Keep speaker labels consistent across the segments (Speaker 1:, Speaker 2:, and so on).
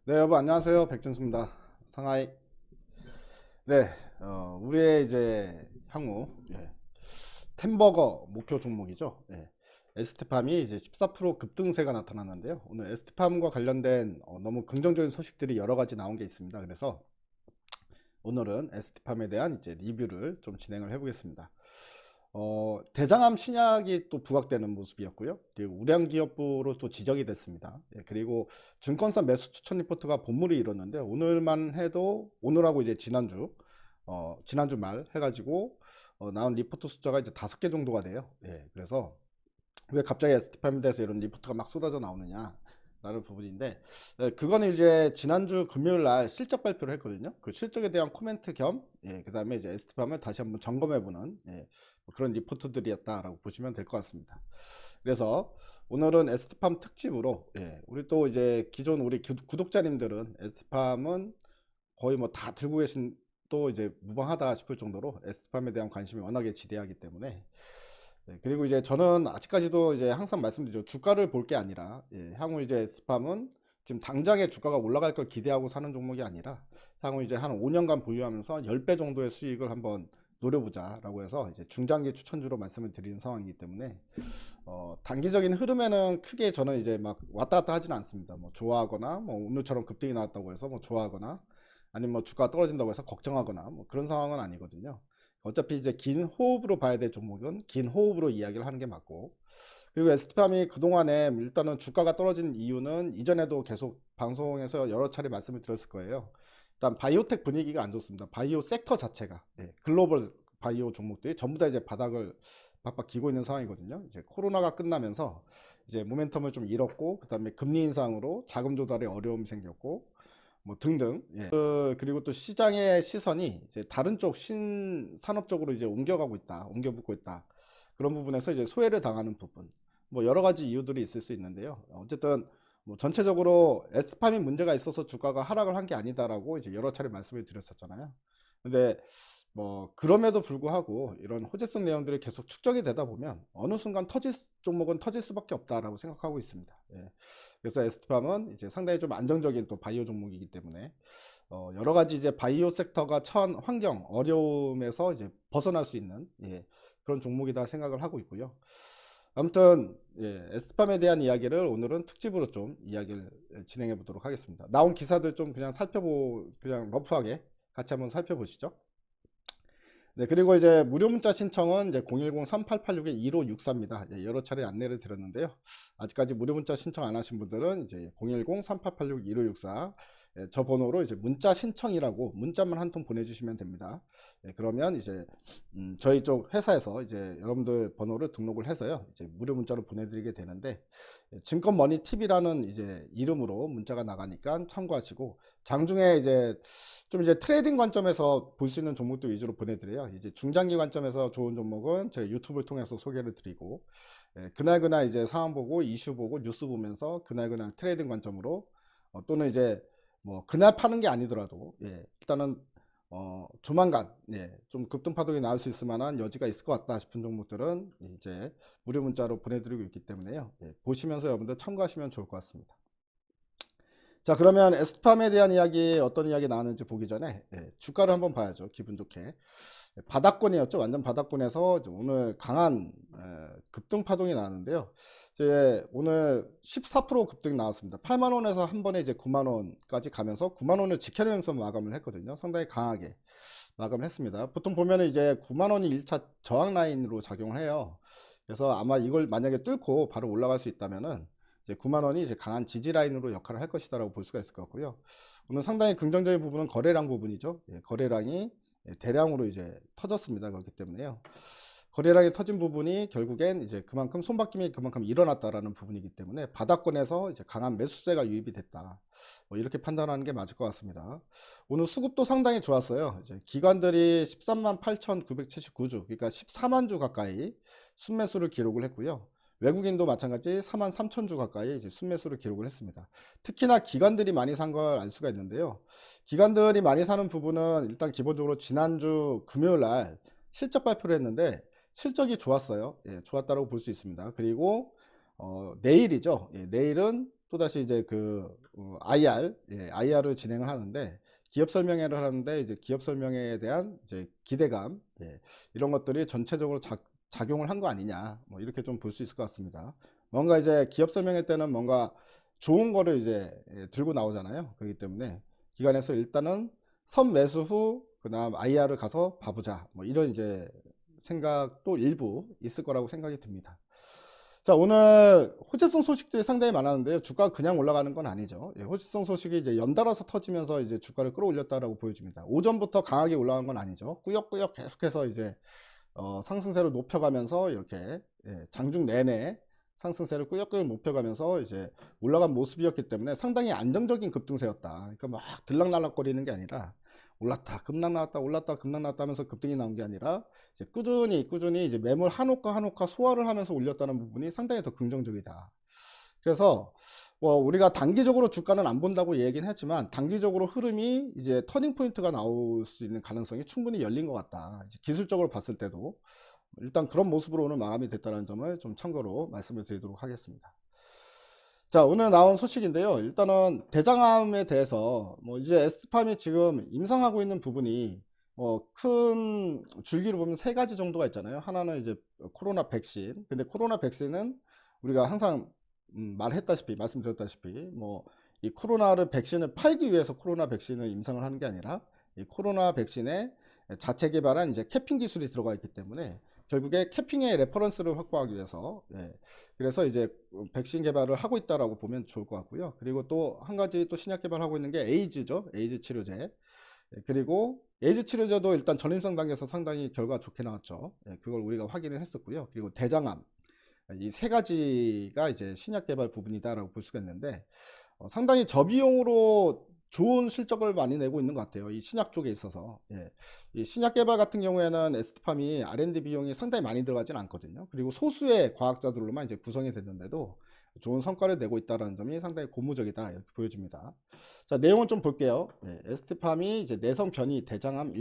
Speaker 1: 네, 여러분 안녕하세요. 백준수입니다. 상하이. 네, 우리의 이제 향후 템버거 목표 종목이죠. 에스테팜이 이제 14% 급등세가 나타났는데요. 오늘 에스테팜과 관련된 너무 긍정적인 소식들이 여러 가지 나온 게 있습니다. 그래서 오늘은 에스테팜에 대한 이제 리뷰를 좀 진행을 해보겠습니다. 대장암 신약이 또 부각되는 모습이었고요. 그리고 우량기업부로 또 지정이 됐습니다. 그리고 증권사 매수 추천 리포트가 본물이 이뤘는데 오늘만 해도 오늘하고 이제 지난주 말 해가지고 나온 리포트 숫자가 이제 5개 정도가 돼요. 그래서 왜 갑자기 에스티팜에 대해서 이런 리포트가 막 쏟아져 나오느냐 라는 부분인데, 그거는 이제 지난주 금요일 날 실적 발표를 했거든요. 그 실적에 대한 코멘트 겸 그 다음에 이제 에스티팜을 다시 한번 점검해보는 뭐 그런 리포트들이었다라고 보시면 될 것 같습니다. 그래서 오늘은 에스티팜 특집으로 우리 또 이제 기존 우리 구독자님들은 에스티팜은 거의 뭐 다 들고 계신, 또 이제 무방하다 싶을 정도로 에스티팜에 대한 관심이 워낙에 지대하기 때문에, 그리고 이제 저는 아직까지도 이제 항상 말씀드리죠. 주가를 볼 게 아니라, 향후 이제 스팜은 지금 당장에 주가가 올라갈 걸 기대하고 사는 종목이 아니라, 향후 이제 한 5년간 보유하면서 10배 정도의 수익을 한번 노려보자라고 해서 이제 중장기 추천주로 말씀을 드리는 상황이기 때문에, 단기적인 흐름에는 크게 저는 이제 막 왔다 갔다 하지는 않습니다. 뭐 좋아하거나, 뭐 오늘처럼 급등이 나왔다고 해서 뭐 좋아하거나, 아니면 뭐 주가가 떨어진다고 해서 걱정하거나 뭐 그런 상황은 아니거든요. 어차피 이제 긴 호흡으로 봐야 될 종목은 긴 호흡으로 이야기를 하는 게 맞고, 그리고 에스티팜이 그동안에 일단은 주가가 떨어진 이유는 이전에도 계속 방송에서 여러 차례 말씀을 드렸을 거예요. 일단 바이오텍 분위기가 안 좋습니다. 바이오 섹터 자체가, 글로벌 바이오 종목들이 전부 다 이제 바닥을 박박 기고 있는 상황이거든요. 이제 코로나가 끝나면서 이제 모멘텀을 좀 잃었고, 그 다음에 금리 인상으로 자금 조달에 어려움이 생겼고, 뭐 등등. 그리고 또 시장의 시선이 이제 다른 쪽 신산업 쪽으로 이제 옮겨가고 있다, 옮겨붙고 있다. 그런 부분에서 이제 소외를 당하는 부분. 뭐 여러 가지 이유들이 있을 수 있는데요. 어쨌든 뭐 전체적으로 에스팜이 문제가 있어서 주가가 하락을 한 게 아니다라고 이제 여러 차례 말씀을 드렸었잖아요. 근데 뭐 그럼에도 불구하고 이런 호재성 내용들이 계속 축적이 되다 보면 어느 순간 터질 종목은 터질 수밖에 없다라고 생각하고 있습니다. 그래서 에스팜은 이제 상당히 좀 안정적인 또 바이오 종목이기 때문에 여러 가지 이제 바이오 섹터가 처한 환경 어려움에서 이제 벗어날 수 있는 그런 종목이다 생각을 하고 있고요. 아무튼 에스팜에 대한 이야기를 오늘은 특집으로 좀 이야기를 진행해 보도록 하겠습니다. 나온 기사들 좀 그냥 그냥 러프하게 같이 한번 살펴보시죠. 네, 그리고 이제 무료 문자 신청은 이제 010-3886-1564입니다. 여러 차례 안내를 드렸는데요. 아직까지 무료 문자 신청 안 하신 분들은 이제 010-3886-1564 저 번호로 이제 문자 신청이라고 문자만 한 통 보내주시면 됩니다. 그러면 이제 저희 쪽 회사에서 이제 여러분들 번호를 등록을 해서요, 이제 무료 문자로 보내드리게 되는데, 증권머니 TV라는 이제 이름으로 문자가 나가니까 참고하시고, 장중에 이제 좀 이제 트레이딩 관점에서 볼 수 있는 종목들 위주로 보내드려요. 이제 중장기 관점에서 좋은 종목은 제가 유튜브를 통해서 소개를 드리고, 그날그날 이제 상황 보고 이슈 보고 뉴스 보면서 그날그날 트레이딩 관점으로, 또는 이제 뭐 그날 파는 게 아니더라도 일단은 조만간 좀 급등 파동이 나올 수 있을 만한 여지가 있을 것 같다 싶은 종목들은 이제 무료 문자로 보내드리고 있기 때문에요. 보시면서 여러분들 참고하시면 좋을 것 같습니다. 자, 그러면 에스팜에 대한 이야기, 어떤 이야기 나왔는지 보기 전에 주가를 한번 봐야죠. 기분 좋게. 바닥권이었죠. 완전 바닥권에서 오늘 강한 급등 파동이 나왔는데요. 이제 오늘 14% 급등 나왔습니다. 8만 원에서 한 번에 이제 9만 원까지 가면서 9만 원을 지켜내면서 마감을 했거든요. 상당히 강하게 마감을 했습니다. 보통 보면은 이제 9만 원이 1차 저항 라인으로 작용을 해요. 그래서 아마 이걸 만약에 뚫고 바로 올라갈 수 있다면은 이제 9만 원이 이제 강한 지지 라인으로 역할을 할 것이다라고 볼 수가 있을 것 같고요. 오늘 상당히 긍정적인 부분은 거래량 부분이죠. 거래량이 대량으로 이제 터졌습니다. 그렇기 때문에요. 거래량이 터진 부분이 결국엔 이제 그만큼 손바뀜이 그만큼 일어났다라는 부분이기 때문에 바닥권에서 이제 강한 매수세가 유입이 됐다. 뭐 이렇게 판단하는 게 맞을 것 같습니다. 오늘 수급도 상당히 좋았어요. 이제 기관들이 13만 8,979주, 그러니까 14만 주 가까이 순매수를 기록을 했고요. 외국인도 마찬가지 4만 3천 주 가까이 이제 순매수를 기록을 했습니다. 특히나 기관들이 많이 산 걸 알 수가 있는데요. 기관들이 많이 사는 부분은 일단 기본적으로 지난주 금요일 날 실적 발표를 했는데 실적이 좋았어요. 좋았다고 볼 수 있습니다. 그리고 내일이죠. 내일은 또다시 이제 IR, IR을 진행을 하는데, 기업 설명회를 하는데, 이제 기업 설명회에 대한 이제 기대감, 이런 것들이 전체적으로 작용을 한 거 아니냐, 뭐 이렇게 좀 볼 수 있을 것 같습니다. 뭔가 이제 기업 설명회 때는 뭔가 좋은 거를 이제 들고 나오잖아요. 그렇기 때문에 기관에서 일단은 선매수 후 그다음 IR을 가서 봐보자, 뭐 이런 이제 생각도 일부 있을 거라고 생각이 듭니다. 자, 오늘 호재성 소식들이 상당히 많았는데요. 주가가 그냥 올라가는 건 아니죠. 호재성 소식이 이제 연달아서 터지면서 이제 주가를 끌어올렸다라고 보여집니다. 오전부터 강하게 올라간 건 아니죠. 꾸역꾸역 계속해서 이제 상승세를 높여가면서 이렇게 장중 내내 상승세를 꾸역꾸역 높여가면서 이제 올라간 모습이었기 때문에 상당히 안정적인 급등세였다. 그러니까 막 들락날락거리는 게 아니라 올랐다 급락 나왔다 올랐다 급락 나왔다 하면서 급등이 나온 게 아니라 이제 꾸준히 이제 매물 한 호가 소화를 하면서 올렸다는 부분이 상당히 더 긍정적이다. 그래서 뭐 우리가 단기적으로 주가는 안 본다고 얘기는 했지만 단기적으로 흐름이 이제 터닝 포인트가 나올 수 있는 가능성이 충분히 열린 것 같다. 이제 기술적으로 봤을 때도 일단 그런 모습으로 오늘 마감이 됐다는 점을 좀 참고로 말씀을 드리도록 하겠습니다. 자, 오늘 나온 소식인데요. 일단은 대장암에 대해서 뭐 이제 에스트팜이 지금 임상하고 있는 부분이 큰 줄기로 보면 세 가지 정도가 있잖아요. 하나는 이제 코로나 백신. 근데 코로나 백신은 우리가 항상 말씀드렸다시피 뭐 이 코로나를 백신을 팔기 위해서 코로나 백신을 임상을 하는 게 아니라 이 코로나 백신에 자체 개발한 이제 캐핑 기술이 들어가 있기 때문에 결국에 캐핑의 레퍼런스를 확보하기 위해서 그래서 이제 백신 개발을 하고 있다라고 보면 좋을 것 같고요. 그리고 또 한 가지 또 신약 개발하고 있는 게 에이즈죠. 에이즈 치료제. 그리고 에이즈 치료제도 일단 전임상 단계에서 상당히 결과 좋게 나왔죠. 그걸 우리가 확인을 했었고요. 그리고 대장암. 이 세 가지가 이제 신약 개발 부분이다라고 볼 수가 있는데 상당히 저비용으로 좋은 실적을 많이 내고 있는 것 같아요. 이 신약 쪽에 있어서. 이 신약 개발 같은 경우에는 에스트팜이 R&D 비용이 상당히 많이 들어가지는 않거든요. 그리고 소수의 과학자들로만 이제 구성이 됐는데도 좋은 성과를 내고 있다는 점이 상당히 고무적이다 이렇게 보여집니다. 자, 내용을 좀 볼게요. 에스트팜이 이제 내성 변이 대장암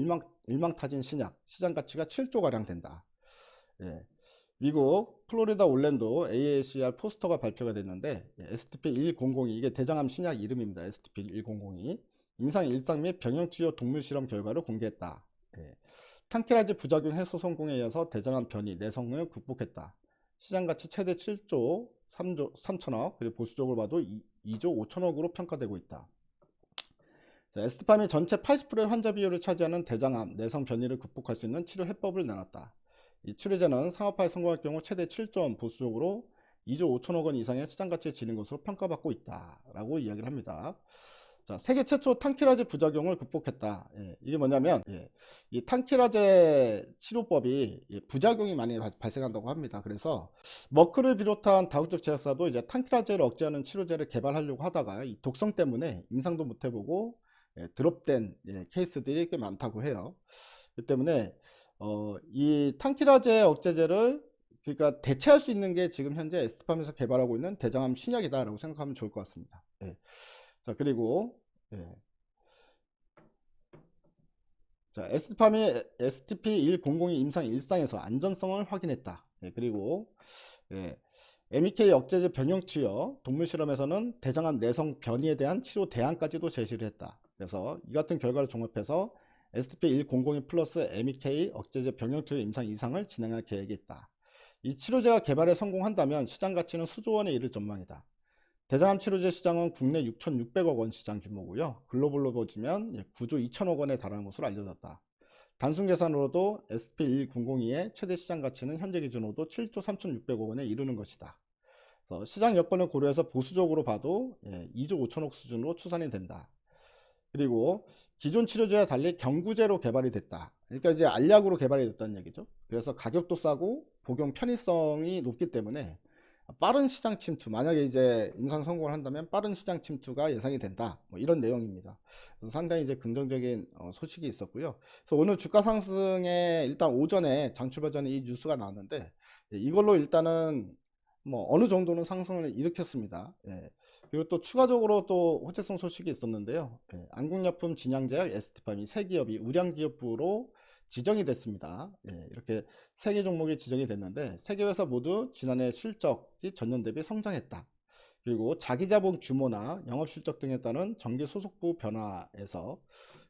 Speaker 1: 일망타진 신약 시장 가치가 7조 가량 된다. 미국 플로리다 올랜도 AACR 포스터가 발표가 됐는데 STP-100 이게 대장암 신약 이름입니다. STP-100이 임상 일상 및 병용 투여 동물 실험 결과를 공개했다. 탄키라제 부작용 해소 성공에 이어서 대장암 변이 내성을 극복했다. 시장 가치 최대 7조 3천억 그리고 보수적으로 봐도 2조 5천억으로 평가되고 있다. 자, 에스트팜이 전체 80%의 환자 비율을 차지하는 대장암 내성 변이를 극복할 수 있는 치료 해법을 내놨다. 이 치료제는 상업화에 성공할 경우 최대 7조 원 보수적으로 2조 5천억 원 이상의 시장 가치에 지는 것으로 평가받고 있다라고 이야기를 합니다. 자, 세계 최초 탄키라제 부작용을 극복했다. 이게 뭐냐면 이 탄키라제 치료법이 부작용이 많이 발생한다고 합니다. 그래서 머크를 비롯한 다국적 제약사도 이제 탄키라제를 억제하는 치료제를 개발하려고 하다가 이 독성 때문에 임상도 못 해보고 드롭된 케이스들이 꽤 많다고 해요. 그 때문에 이 탄키라제 억제제를 그러니까 대체할 수 있는 게 지금 현재 에스트팜에서 개발하고 있는 대장암 신약이다라고 생각하면 좋을 것 같습니다. 자, 그리고 자, 에스트팜이 STP-100이 임상 일상에서 안전성을 확인했다. 그리고 MEK 억제제 병용 투여 동물 실험에서는 대장암 내성 변이에 대한 치료 대안까지도 제시를 했다. 그래서 이 같은 결과를 종합해서 STP-100 플러스 MEK 억제제 병용 투여 임상 이상을 진행할 계획이 있다. 이 치료제가 개발에 성공한다면 시장 가치는 수조 원에 이를 전망이다. 대장암 치료제 시장은 국내 6,600억 원 시장 규모고요. 글로벌로 보시면 9조 2천억 원에 달하는 것으로 알려졌다. 단순 계산으로도 STP-100의 최대 시장 가치는 현재 기준으로도 7조 3,600억 원에 이르는 것이다. 그래서 시장 여건을 고려해서 보수적으로 봐도 2조 5천억 수준으로 추산이 된다. 그리고 기존 치료제와 달리 경구제로 개발이 됐다. 그러니까 이제 알약으로 개발이 됐다는 얘기죠. 그래서 가격도 싸고 복용 편의성이 높기 때문에 빠른 시장 침투, 만약에 이제 임상 성공을 한다면 빠른 시장 침투가 예상이 된다. 뭐 이런 내용입니다. 그래서 상당히 이제 긍정적인 소식이 있었고요. 그래서 오늘 주가 상승에 일단 오전에 장출발 전에 이 뉴스가 나왔는데 이걸로 일단은 뭐 어느 정도는 상승을 일으켰습니다. 그리고 또 추가적으로 또 호재성 소식이 있었는데요. 안국약품 진양제약 에스트팜이 세 기업이 우량기업부로 지정이 됐습니다. 이렇게 세 개 종목이 지정이 됐는데 세 개 회사 모두 지난해 실적이 전년 대비 성장했다. 그리고 자기자본 규모나 영업실적 등에 따른 정기소속부 변화에서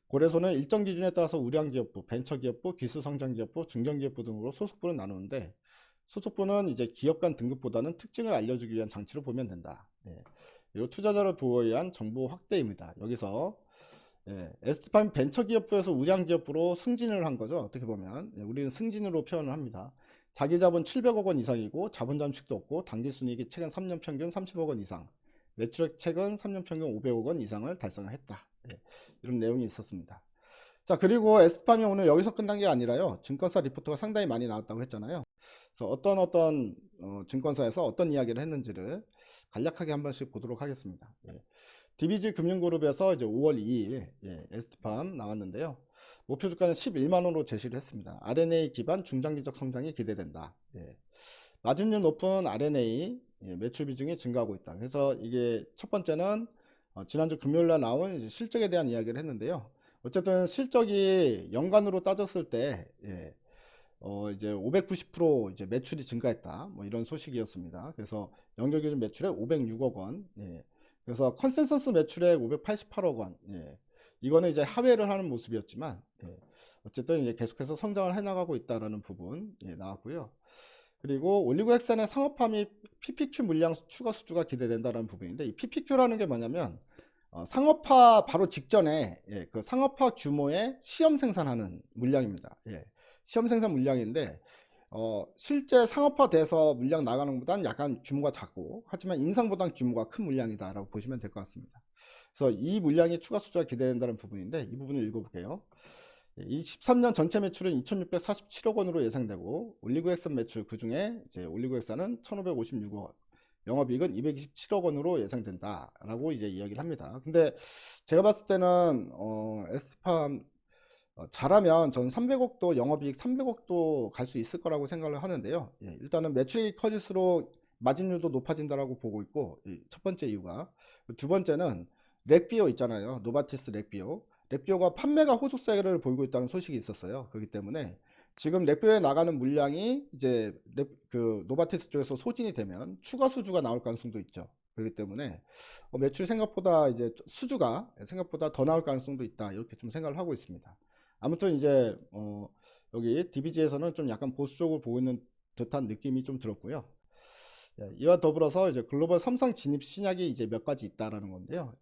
Speaker 1: 고래소는 일정 기준에 따라서 우량기업부, 벤처기업부, 기술성장기업부, 중견기업부 등으로 소속부를 나누는데 소속부는 이제 기업 간 등급보다는 특징을 알려주기 위한 장치로 보면 된다. 예. 그리고 투자자를 보호하기 위한 정보 확대입니다. 여기서 에스트팜 벤처기업부에서 우량기업부로 승진을 한 거죠. 어떻게 보면 우리는 승진으로 표현을 합니다. 자기 자본 700억 원 이상이고 자본 잠식도 없고 당기순이익이 최근 3년 평균 30억 원 이상, 매출액 최근 3년 평균 500억 원 이상을 달성을 했다. 이런 내용이 있었습니다. 자, 그리고 에스트팜이 오늘 여기서 끝난 게 아니라요. 증권사 리포트가 상당히 많이 나왔다고 했잖아요. 그래서 어떤 증권사에서 어떤 이야기를 했는지를 간략하게 한 번씩 보도록 하겠습니다. DBG 금융그룹에서 이제 5월 2일 에스트팜 나왔는데요. 목표 주가는 11만원으로 제시를 했습니다. RNA 기반 중장기적 성장이 기대된다. 마진율 높은 RNA 매출 비중이 증가하고 있다. 그래서 이게 첫 번째는 지난주 금요일날 나온 이제 실적에 대한 이야기를 했는데요. 어쨌든 실적이 연간으로 따졌을 때 이제 590% 이제 매출이 증가했다. 뭐 이런 소식이었습니다. 그래서 연결 기준 매출액 506억 원. 그래서 컨센서스 매출액 588억 원. 이거는 이제 하회를 하는 모습이었지만 어쨌든 이제 계속해서 성장을 해나가고 있다라는 부분 나왔고요. 그리고 올리고핵산의 상업화 및 PPQ 물량 추가 수주가 기대된다는 부분인데 이 PPQ라는 게 뭐냐면 상업화 바로 직전에 그 상업화 규모의 시험 생산하는 물량입니다. 시험 생산 물량인데 실제 상업화돼서 물량 나가는 것보다는 약간 규모가 작고 하지만 임상보다는 규모가 큰 물량이다 라고 보시면 될 것 같습니다. 그래서 이 물량이 추가 수주가 기대된다는 부분인데 이 부분을 읽어볼게요. 23년 전체 매출은 2647억 원으로 예상되고 올리고핵산 매출 그중에 이제 올리고핵산은 1556억 원, 영업이익은 227억 원으로 예상된다 라고 이제 이야기를 합니다. 근데 제가 봤을 때는 에스트팜 잘하면 전 300억도 영업이익 300억도 갈 수 있을 거라고 생각을 하는데요. 일단은 매출이 커질수록 마진율도 높아진다라고 보고 있고 첫 번째 이유가, 두 번째는 렉비오 있잖아요. 노바티스 렉비오가 판매가 호조세를 보이고 있다는 소식이 있었어요. 그렇기 때문에 지금 렉비오에 나가는 물량이 이제 그 노바티스 쪽에서 소진이 되면 추가 수주가 나올 가능성도 있죠. 그렇기 때문에 매출 생각보다 이제 수주가 생각보다 더 나올 가능성도 있다, 이렇게 좀 생각을 하고 있습니다. 아무튼 이제 여기 DBG에서는 좀 약간 보수적으로 보고 있는 듯한 느낌이 좀 들었고요. 이와 더불어서 이제 글로벌 삼상 진입 신약이 이제 몇 가지 있다라는 건데요.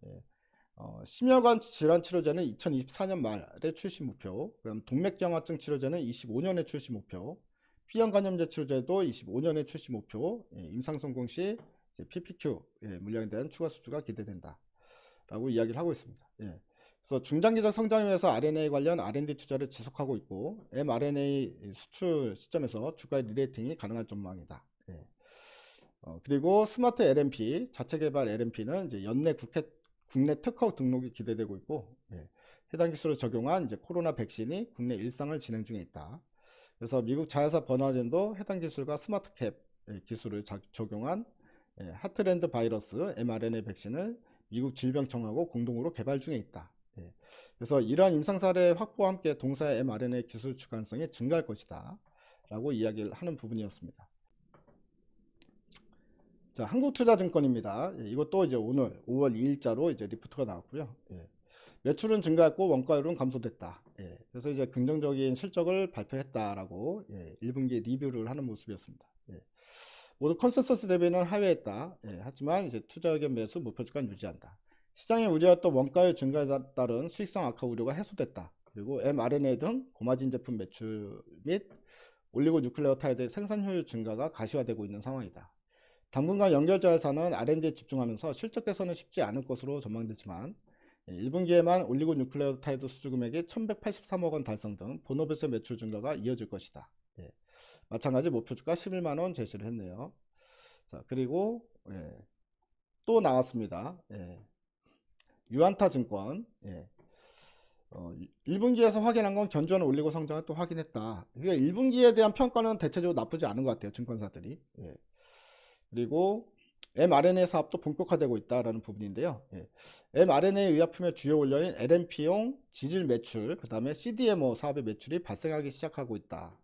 Speaker 1: 심혈관 질환 치료제는 2024년 말에 출시 목표, 그다음 동맥경화증 치료제는 25년에 출시 목표, 피형 간염제 치료제도 25년에 출시 목표, 임상 성공 시 이제 PPQ 물량에 대한 추가 수주가 기대된다라고 이야기를 하고 있습니다. 그래서 중장기적 성장을 위해서 RNA 관련 R&D 투자를 지속하고 있고 mRNA 수출 시점에서 주가의 리레이팅이 가능한 전망이다. 그리고 스마트 LNP 자체 개발 LNP는 이제 연내 국내 특허 등록이 기대되고 있고 해당 기술을 적용한 이제 코로나 백신이 국내 일상을 진행 중에 있다. 그래서 미국 자회사 버나젠도 해당 기술과 스마트캡 기술을 적용한 하트랜드 바이러스 mRNA 백신을 미국 질병청하고 공동으로 개발 중에 있다. 그래서 이러한 임상 사례 확보와 함께 동사의 mRNA 기술 수출 가능성이 증가할 것이다 라고 이야기를 하는 부분이었습니다. 자, 한국투자증권입니다. 이것도 이제 오늘 5월 2일자로 이제 리포트가 나왔고요. 매출은 증가했고 원가율은 감소됐다. 그래서 이제 긍정적인 실적을 발표했다라고 1분기 리뷰를 하는 모습이었습니다. 모두 컨센서스 대비는 하회했다. 하지만 이제 투자 의견 매수 목표 주가는 유지한다. 시장에 우려했던 원가율 증가에 따른 수익성 악화 우려가 해소됐다. 그리고 mRNA 등 고마진 제품 매출 및 올리고뉴클레오타이드 생산 효율 증가가 가시화되고 있는 상황이다. 당분간 연결자회사는 R&D에 집중하면서 실적 개선은 쉽지 않을 것으로 전망되지만 1분기에만 올리고뉴클레오타이드 수주 금액이 1183억 원 달성 등 본업에서 매출 증가가 이어질 것이다. 마찬가지 목표 주가 11만원 제시를 했네요. 자, 그리고 또 나왔습니다. 유안타 증권 1분기에서 확인한 건 견조한 올리고 성장을 또 확인했다. 그러니까 1분기에 대한 평가는 대체적으로 나쁘지 않은 것 같아요, 증권사들이. 그리고 mRNA 사업도 본격화되고 있다라는 부분인데요. mRNA 의약품의 주요 원료인 LNP용 지질 매출, 그 다음에 CDMO 사업의 매출이 발생하기 시작하고 있다.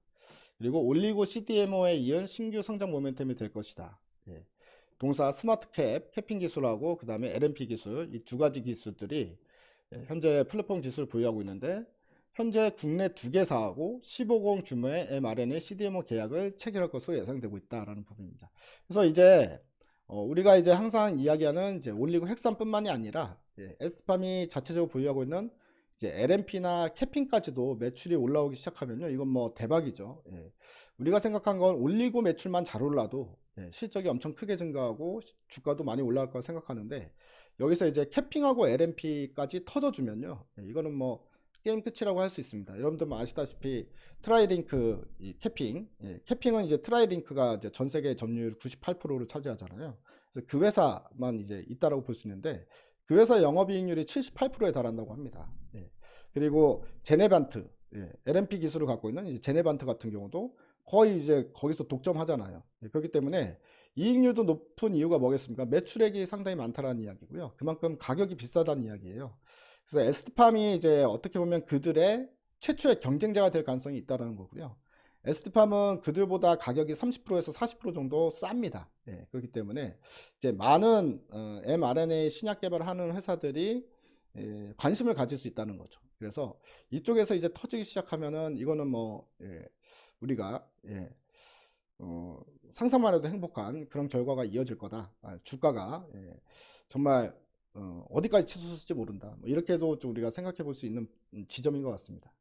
Speaker 1: 그리고 올리고 CDMO에 이은 신규 성장 모멘텀이 될 것이다. 동사 스마트 캐핑 기술하고 그 다음에 LNP 기술, 이 두 가지 기술들이 현재 플랫폼 기술을 보유하고 있는데, 현재 국내 2개사하고 15공 규모의 mRNA CDMO 계약을 체결할 것으로 예상되고 있다라는 부분입니다. 그래서 이제 우리가 이제 항상 이야기하는 이제 올리고 핵산뿐만이 아니라 에스팜이 자체적으로 보유하고 있는 이제 LNP나 캐핑까지도 매출이 올라오기 시작하면요, 이건 뭐 대박이죠. 우리가 생각한 건 올리고 매출만 잘 올라도 실적이 엄청 크게 증가하고 주가도 많이 올라갈 거라 생각하는데, 여기서 이제 캐핑하고 LNP까지 터져주면요, 이거는 뭐 게임 끝이라고 할 수 있습니다. 여러분들 뭐 아시다시피 트라이링크 이 캐핑은 이제 트라이링크가 이제 전 세계 점유율 98%를 차지하잖아요. 그래서 그 회사만 이제 있다라고 볼 수 있는데, 그 회사 영업이익률이 78%에 달한다고 합니다. 그리고 제네반트, LNP 기술을 갖고 있는 이제 제네반트 같은 경우도 거의 이제 거기서 독점하잖아요. 그렇기 때문에 이익률도 높은 이유가 뭐겠습니까? 매출액이 상당히 많다라는 이야기고요. 그만큼 가격이 비싸다는 이야기예요. 그래서 에스트팜이 이제 어떻게 보면 그들의 최초의 경쟁자가 될 가능성이 있다는 거고요. 에스트팜은 그들보다 가격이 30%에서 40% 정도 쌉니다. 그렇기 때문에 이제 많은 mRNA 신약 개발을 하는 회사들이 관심을 가질 수 있다는 거죠. 그래서 이쪽에서 이제 터지기 시작하면은 이거는 뭐 우리가 상상만 해도 행복한 그런 결과가 이어질 거다. 주가가 정말 어디까지 치솟을지 모른다. 뭐 이렇게도 좀 우리가 생각해 볼 수 있는 지점인 것 같습니다.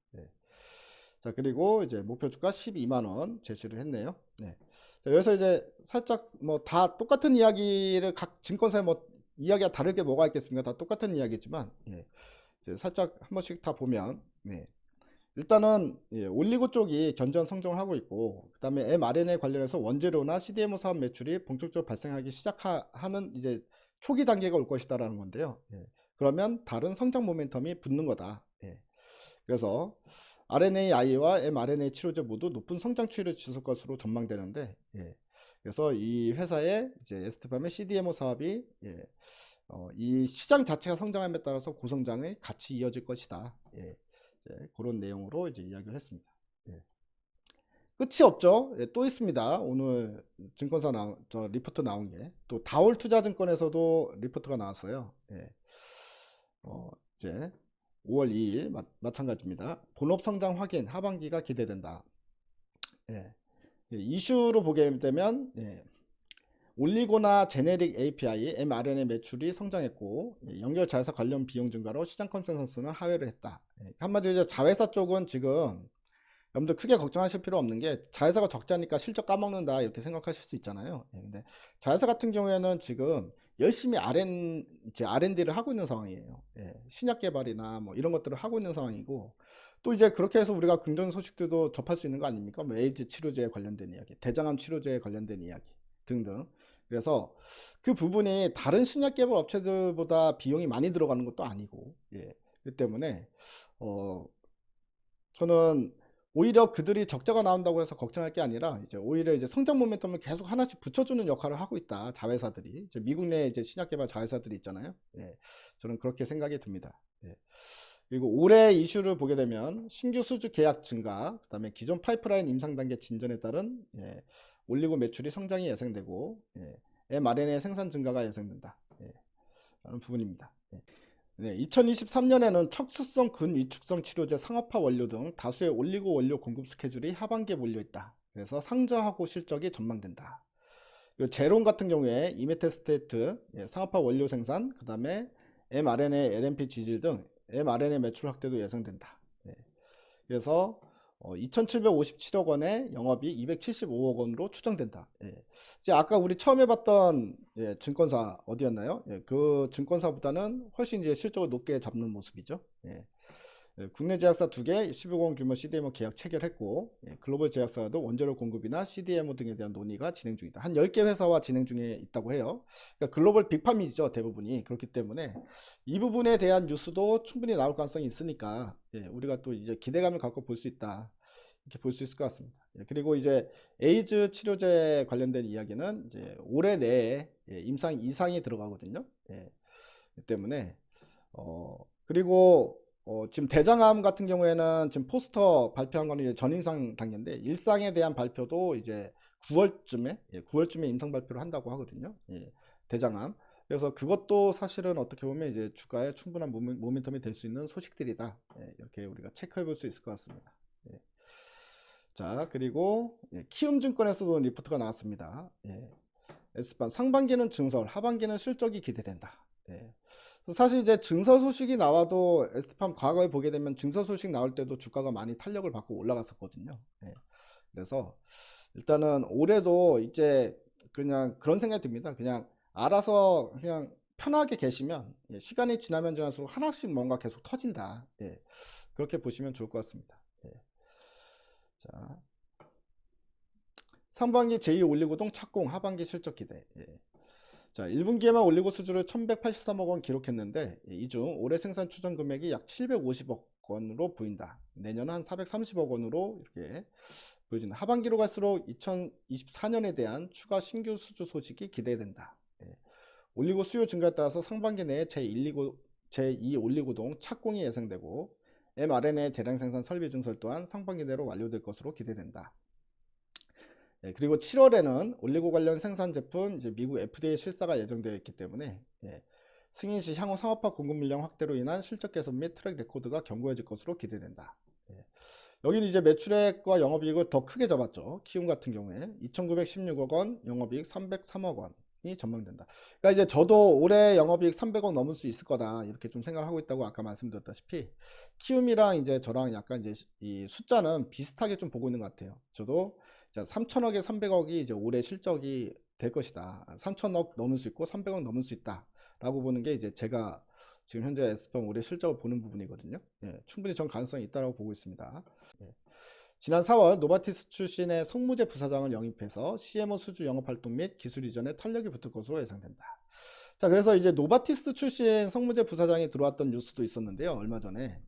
Speaker 1: 자, 그리고 이제 목표 주가 12만 원 제시를 했네요. 자, 여기서 이제 살짝 뭐 다 똑같은 이야기를 각 증권사에 뭐 이야기가 다르게 뭐가 있겠습니까? 다 똑같은 이야기지만 이제 살짝 한 번씩 다 보면 일단은 올리고 쪽이 견조한 성장을 하고 있고, 그 다음에 mRNA 관련해서 원재료나 CDMO 사업 매출이 본격적으로 발생하기 시작하는 이제 초기 단계가 올 것이다라는 건데요. 그러면 다른 성장 모멘텀이 붙는 거다. 그래서 RNAi와 mRNA 치료제 모두 높은 성장 추이를 지속 것으로 전망되는데, 그래서 이 회사의 이제 에스트팜의 CDMO 사업이 이 시장 자체가 성장함에 따라서 고성장이 같이 이어질 것이다. 그런 내용으로 이제 이야기를 했습니다. 끝이 없죠. 또 있습니다. 오늘 증권사 저 리포트 나온 게 또 다올 투자증권에서도 리포트가 나왔어요. 이제 5월 2일 마찬가지입니다. 본업 성장 확인 하반기가 기대된다. 이슈로 보게 되면 올리고나 제네릭 API, mRNA 매출이 성장했고 연결 자회사 관련 비용 증가로 시장 컨센서스는 하회를 했다. 한마디로 자회사 쪽은 지금 여러분들 크게 걱정하실 필요 없는 게, 자회사가 적자니까 실적 까먹는다 이렇게 생각하실 수 있잖아요. 근데 자회사 같은 경우에는 지금 열심히 R&D를 하고 있는 상황이에요. 신약 개발이나 뭐 이런 것들을 하고 있는 상황이고, 또 이제 그렇게 해서 우리가 긍정 소식들도 접할 수 있는 거 아닙니까? 뭐 에이즈 치료제에 관련된 이야기, 대장암 치료제에 관련된 이야기 등등. 그래서 그 부분이 다른 신약 개발 업체들보다 비용이 많이 들어가는 것도 아니고, 그렇기 때문에 저는 오히려 그들이 적자가 나온다고 해서 걱정할 게 아니라, 이제 오히려 이제 성장 모멘텀을 계속 하나씩 붙여주는 역할을 하고 있다. 자회사들이, 이제 미국 내 이제 신약 개발 자회사들이 있잖아요. 저는 그렇게 생각이 듭니다. 그리고 올해 이슈를 보게 되면 신규 수주 계약 증가, 그다음에 기존 파이프라인 임상 단계 진전에 따른 올리고 매출이 성장이 예상되고, mRNA 생산 증가가 예상된다. 라는 부분입니다. 2023년에는 척추성 근위축성 치료제 상업화 완료 등 다수의 올리고 원료 공급 스케줄이 하반기에 몰려있다. 그래서 상저하고 실적이 전망된다. 제론 같은 경우에 이메테스테이트 상업화 원료 생산, 그 다음에 mRNA, LNP 지질 등 mRNA 매출 확대도 예상된다. 그래서 2,757억 원에 영업이 275억 원으로 추정된다. 이제 아까 우리 처음에 봤던 증권사 어디였나요? 그 증권사보다는 훨씬 이제 실적을 높게 잡는 모습이죠. 국내 제약사 2개 15공 규모 CDMO 계약 체결했고, 글로벌 제약사도 원재료 공급이나 CDMO 등에 대한 논의가 진행 중이다. 한 10개 회사와 진행 중에 있다고 해요. 그러니까 글로벌 빅팜이죠, 대부분이. 그렇기 때문에 이 부분에 대한 뉴스도 충분히 나올 가능성이 있으니까 우리가 또 이제 기대감을 갖고 볼 수 있다, 이렇게 볼 수 있을 것 같습니다. 그리고 이제 에이즈 치료제 관련된 이야기는 이제 올해 내에 임상 이상이 들어가거든요. 때문에 그리고 지금 대장암 같은 경우에는 지금 포스터 발표한 거는 이제 전임상 단계인데, 일상에 대한 발표도 이제 9월쯤에 9월쯤에 임상 발표를 한다고 하거든요. 대장암. 그래서 그것도 사실은 어떻게 보면 이제 주가에 충분한 모멘텀이 될 수 있는 소식들이다. 이렇게 우리가 체크해 볼 수 있을 것 같습니다. 자, 그리고 키움증권에서도 리포트가 나왔습니다. S판 상반기는 증설, 하반기는 실적이 기대된다. 사실 이제 증설 소식이 나와도 S판 과거에 보게 되면 증설 소식 나올 때도 주가가 많이 탄력을 받고 올라갔었거든요. 그래서 일단은 올해도 이제 그냥 그런 생각이 듭니다. 그냥 알아서 그냥 편하게 계시면 시간이 지나면 지날수록 하나씩 뭔가 계속 터진다. 그렇게 보시면 좋을 것 같습니다. 자, 상반기 제2 올리고동 착공, 하반기 실적 기대. 자, 1분기에만 올리고 수주를 1183억 원 기록했는데 이 중 올해 생산 추정 금액이 약 750억 원으로 보인다. 내년은 한 430억 원으로 이렇게 보여진다. 하반기로 갈수록 2024년에 대한 추가 신규 수주 소식이 기대된다. 올리고 수요 증가에 따라서 상반기 내에 제2 올리고동 착공이 예상되고 mRNA 대량 생산 설비 증설 또한 상반기 내로 완료될 것으로 기대된다. 그리고 7월에는 올리고 관련 생산 제품 이제 미국 FDA 실사가 예정되어 있기 때문에 승인 시 향후 상업화 공급 물량 확대로 인한 실적 개선 및 트랙 레코드가 견고해질 것으로 기대된다. 여기는 이제 매출액과 영업이익을 더 크게 잡았죠. 키움 같은 경우에 2,916억 원, 영업이익 303억 원이 전망된다. 그러니까 이제 저도 올해 영업이익 300억 넘을 수 있을 거다 이렇게 좀 생각을 하고 있다고 아까 말씀드렸다시피 키움이랑 이제 저랑 약간 이제 이 숫자는 비슷하게 좀 보고 있는 것 같아요. 저도 3,000억에 300억이 이제 올해 실적이 될 것이다. 3,000억 넘을 수 있고 300억 넘을 수 있다. 라고 보는 게 이제 제가 지금 현재 S팜 올해 실적을 보는 부분이거든요. 충분히 전 가능성이 있다고 보고 있습니다. 지난 4월 노바티스 출신의 성무재 부사장을 영입해서 CMO 수주 영업 활동 및 기술 이전에 탄력이 붙을 것으로 예상된다. 자, 그래서 이제 노바티스 출신 성무재 부사장이 들어왔던 뉴스도 있었는데요. 얼마 전에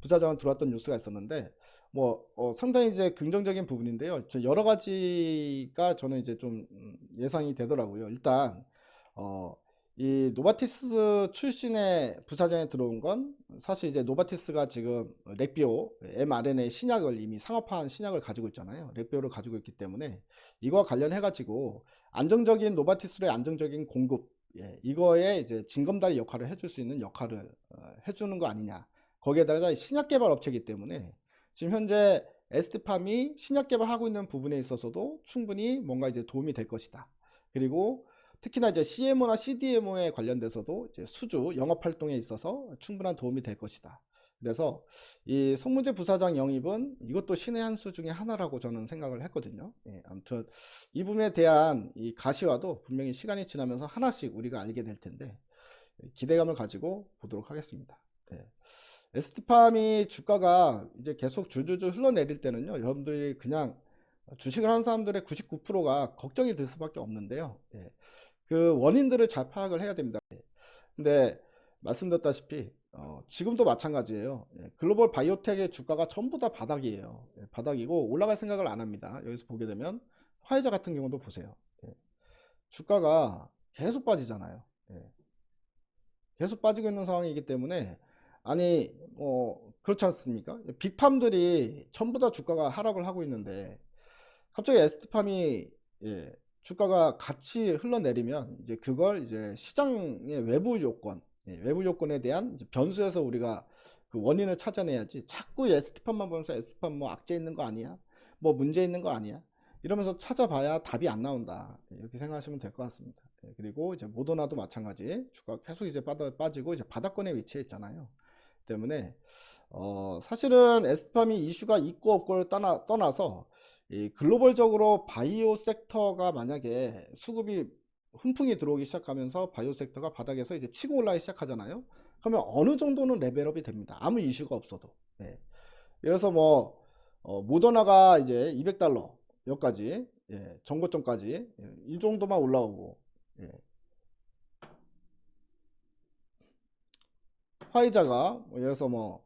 Speaker 1: 부사장은 들어왔던 뉴스가 있었는데 상당히 이제 긍정적인 부분인데요. 여러 가지가 저는 이제 좀 예상이 되더라고요. 일단 이 노바티스 출신의 부사장에 들어온 건 사실 이제 노바티스가 지금 렉비오 mRNA 신약을 이미 상업화한 신약을 가지고 있잖아요. 렉비오를 가지고 있기 때문에 이거와 관련해 가지고 안정적인 노바티스의 안정적인 공급 이거에 이제 징검다리 역할을 해줄 수 있는 역할을 해주는 거 아니냐. 거기에다가 신약 개발 업체이기 때문에 지금 현재 ST팜이 신약 개발하고 있는 부분에 있어서도 충분히 뭔가 이제 도움이 될 것이다. 그리고 특히나 이제 CMO나 CDMO에 관련돼서도 이제 수주 영업 활동에 있어서 충분한 도움이 될 것이다. 그래서 이 성무재 부사장 영입은 이것도 신의 한 수 중에 하나라고 저는 생각을 했거든요. 아무튼 이 부분에 대한 이 가시화도 분명히 시간이 지나면서 하나씩 우리가 알게 될 텐데 기대감을 가지고 보도록 하겠습니다. ST팜이 주가가 이제 계속 줄줄줄 흘러내릴 때는요, 여러분들이 그냥 주식을 하는 사람들의 99%가 걱정이 들 수밖에 없는데요. 그 원인들을 잘 파악을 해야 됩니다. 근데 말씀드렸다시피 지금도 마찬가지예요. 글로벌 바이오텍의 주가가 전부 다 바닥이에요. 바닥이고 올라갈 생각을 안 합니다. 여기서 보게 되면 화이자 같은 경우도 보세요. 주가가 계속 빠지잖아요. 계속 빠지고 있는 상황이기 때문에 아니 그렇지 않습니까? 빅팜들이 전부 다 주가가 하락을 하고 있는데 갑자기 ST팜이 주가가 같이 흘러내리면 이제 그걸 이제 시장의 외부 요건에 대한 이제 변수에서 우리가 그 원인을 찾아내야지 자꾸 ST팜만 보면서 ST팜 뭐 악재 있는 거 아니야? 뭐 문제 있는 거 아니야? 이러면서 찾아봐야 답이 안 나온다. 이렇게 생각하시면 될 것 같습니다. 그리고 이제 모더나도 마찬가지 주가가 계속 이제 빠지고 이제 바닥권에 위치해 있잖아요. 때문에 사실은 ST팜이 이슈가 있고 없고를 떠나서 이 글로벌적으로 바이오 섹터가 만약에 수급이 훈풍이 들어오기 시작하면서 바이오 섹터가 바닥에서 이제 치고 올라가기 시작하잖아요. 그러면 어느 정도는 레벨업이 됩니다. 아무 이슈가 없어도. 그래서 모더나가 이제 200달러 여기까지 전고점까지 이 정도만 올라오고 화이자가 예를 들어서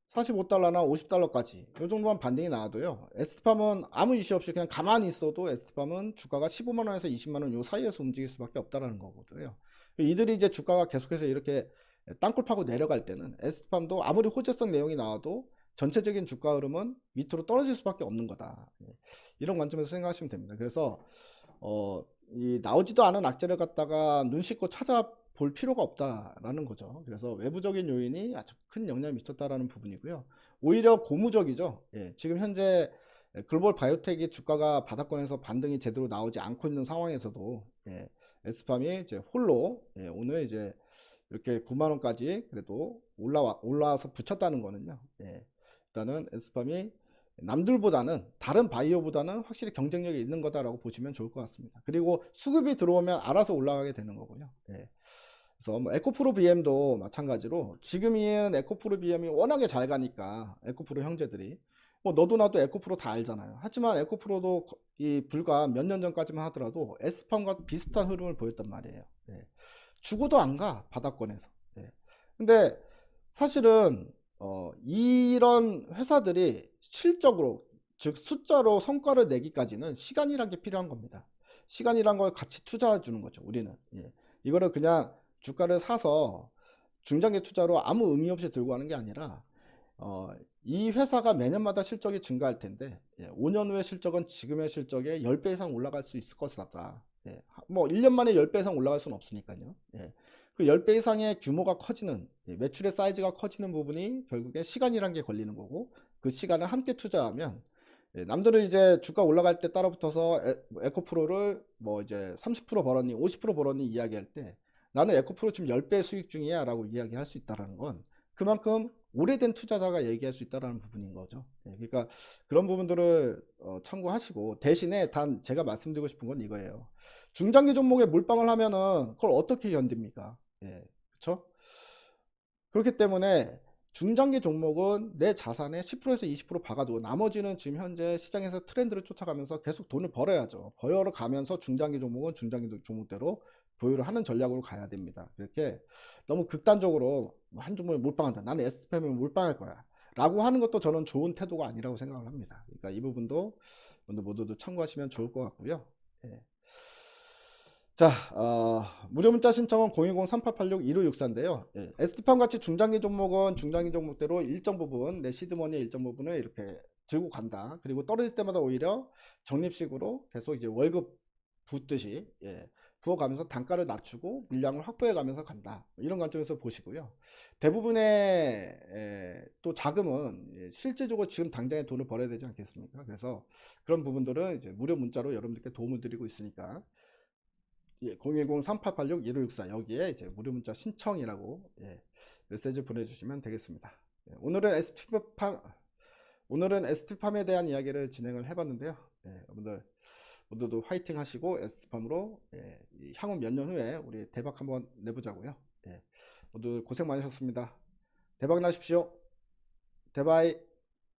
Speaker 1: 45달러나 50달러까지 이 정도만 반등이 나와도요, ST팜은 아무 이슈 없이 그냥 가만히 있어도 ST팜은 주가가 15만원에서 20만원 요 사이에서 움직일 수밖에 없다라는 거거든요. 이들이 이제 주가가 계속해서 이렇게 땅굴 파고 내려갈 때는 ST팜도 아무리 호재성 내용이 나와도 전체적인 주가 흐름은 밑으로 떨어질 수밖에 없는 거다. 이런 관점에서 생각하시면 됩니다. 그래서 이 나오지도 않은 악재를 갖다가 눈 씻고 찾아볼 필요가 없다라는 거죠. 그래서 외부적인 요인이 아주 큰 영향을 미쳤다라는 부분이고요. 오히려 고무적이죠. 지금 현재 글로벌 바이오텍이 주가가 바닥권에서 반등이 제대로 나오지 않고 있는 상황에서도 에스팜이 이제 홀로 오늘 이제 이렇게 9만원까지 그래도 올라와서 붙였다는 거는요. 일단은 에스팜이 남들보다는 다른 바이오보다는 확실히 경쟁력이 있는 거다라고 보시면 좋을 것 같습니다. 그리고 수급이 들어오면 알아서 올라가게 되는 거고요. 그래서 뭐 에코프로 BM도 마찬가지로 지금은 에코프로 BM이 워낙에 잘 가니까 에코프로 형제들이 뭐 너도 나도 에코프로 다 알잖아요. 하지만 에코프로도 이 불과 몇 년 전까지만 하더라도 에스팜과 비슷한 흐름을 보였단 말이에요. 죽어도 안 가 바닥권에서. 근데 사실은 이런 회사들이 실적으로 즉 숫자로 성과를 내기까지는 시간이란 게 필요한 겁니다. 시간이란 걸 같이 투자해 주는 거죠. 우리는 이거를 그냥 주가를 사서 중장기 투자로 아무 의미 없이 들고 가는 게 아니라 이 회사가 매년마다 실적이 증가할 텐데 5년 후의 실적은 지금의 실적의 10배 이상 올라갈 수 있을 것이다. 뭐 1년 만에 10배 이상 올라갈 수는 없으니까요. 그 10배 이상의 규모가 커지는 매출의 사이즈가 커지는 부분이 결국에 시간이란 게 걸리는 거고 그 시간을 함께 투자하면 남들은 이제 주가 올라갈 때 따라붙어서 에코프로를 뭐 이제 30% 벌었니 50% 벌었니 이야기할 때 나는 에코프로 지금 10배 수익 중이야 라고 이야기할 수 있다는 건 그만큼 오래된 투자자가 얘기할 수 있다는 부분인 거죠. 그러니까 그런 부분들을 참고하시고 대신에 단 제가 말씀드리고 싶은 건 이거예요. 중장기 종목에 몰빵을 하면은 그걸 어떻게 견딥니까? 그렇죠? 그렇기 때문에 중장기 종목은 내 자산의 10%에서 20% 박아두고 나머지는 지금 현재 시장에서 트렌드를 쫓아가면서 계속 돈을 벌어야죠. 벌어 가면서 중장기 종목은 중장기 종목대로 보유를 하는 전략으로 가야 됩니다. 이렇게 너무 극단적으로 한 종목에 몰빵한다. 나는 S&P에 몰빵할 거야. 라고 하는 것도 저는 좋은 태도가 아니라고 생각을 합니다. 그러니까 이 부분도 모두도 참고하시면 좋을 것 같고요. 자, 무료 문자 신청은 010-3886-1564인데요. S&P팜 같이 중장기 종목은 중장기 종목대로 일정 부분, 내 시드머니의 일정 부분을 이렇게 들고 간다. 그리고 떨어질 때마다 오히려 적립식으로 계속 이제 월급 붓듯이 부어가면서 단가를 낮추고 물량을 확보해 가면서 간다. 이런 관점에서 보시고요. 대부분의 또 자금은 실제적으로 지금 당장에 돈을 벌어야 되지 않겠습니까? 그래서 그런 부분들은 이제 무료 문자로 여러분들께 도움을 드리고 있으니까 010-3886-1564 여기에 이제 무료 문자 신청이라고 메시지 보내주시면 되겠습니다. 오늘은 ST팜에 대한 이야기를 진행을 해봤는데요. 여러분들 모두도 화이팅 하시고 ST팜으로 향후 몇 년 후에 우리 대박 한번 내보자고요. 모두 고생 많으셨습니다. 대박 나십시오. 대바이.